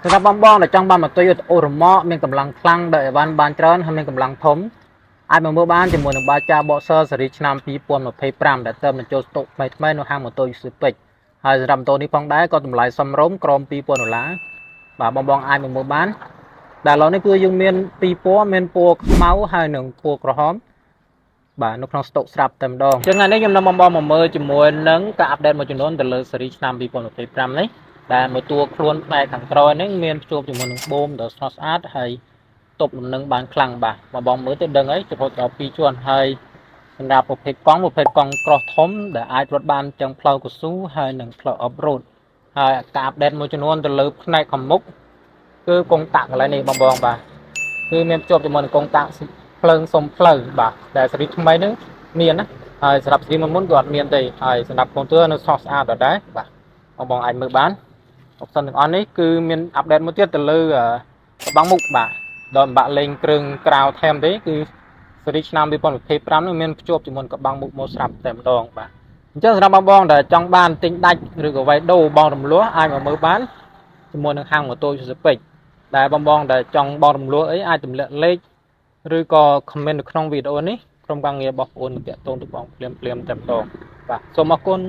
សម្រាប់បងដែលចង់បានម៉ូតូអូរម៉ាក់មានកម្លាំងខ្លាំងដោយអីវ៉ាន់បានច្រើនហើយមានកម្លាំងធំអាចមកមើលបានជាមួយនឹងបាចាបកសស៊េរីឆ្នាំ2025ដែលទើបបញ្ចូលស្តុកថ្មីនៅហាងម៉ូតូ Super ហើយសម្រាប់ម៉ូតូនេះផងដែរក៏តម្លៃសមរម្យក្រោម$2000បាទបងអាចមកមើលបានដែលឥឡូវនេះគឺយើងមានពីរពណ៌មានពណ៌ខ្មៅហើយនិងពណ៌ក្រហមបាទនៅក្នុងស្តុកស្រាប់តែម្ដងចឹងថ្ងៃនេះខ្ញុំនាំបងមកមើលជាមួយនឹងការអាប់ដេតមួយចំនួនទៅលើស៊េរីឆ្នាំ2025នេះដែលមួយតួខ្លួនផ្នែកខាងក្រោយនេះមានភ្ជាប់ជាមួយនឹងបូមដ៏ស្រស់ស្អាតហើយទប់លំនឹងបានខ្លាំងបាទបងមើលទៅដឹងហើយចំពោះដល់2ជាន់ហើយសម្រាប់ប្រភេទកង់ក្រោះធំដែលអាចរត់បានទាំងផ្លូវកស៊ូហើយនិងផ្លូវអបរ៉ូតហើយការអាប់ដេតមួយចំនួនទៅលើផ្នែកខាងមុខគឺកុងតាក់កន្លែងនេះបងបាទគឺមានភ្ជាប់ជាមួយនឹងកុងតាក់ភ្លើងសុំផ្លូវបាទដែលស៊េរីថ្មីនេះមានណាហើយសម្រាប់ស៊េរីមុនក៏អត់មានទេហើយសម្រាប់កូនទ័រនៅស្រស់ស្អាតដដែលបាទបងអាចមើលបានអបសិនទាំងអស់នេះគឺមានអាប់ដេតមួយទៀតទៅលើក្បាំងមុខបាទដោយបាក់លេងគ្រឿងក្រៅថែមទេគឺស៊េរីឆ្នាំ2025នេះមានភ្ជាប់ជាមួយក្បាំងមុខមកស្រាប់តែម្ដងបាទអញ្ចឹងសម្រាប់បងដែលចង់បានទិញដាច់ឬក៏វាយដូរបងរំលោះអាចមកមើលបានជាមួយនឹងហាងម៉ូតូ Super ដែលបងដែលចង់បងរំលោះអីអាចទម្លាក់លេខឬក៏ comment នៅក្នុងវីដេអូនេះក្រុមការងាររបស់បងប្អូននឹងតាក់ទងទៅបងភ្លាមតែម្ដងបាទសូមអរគុណ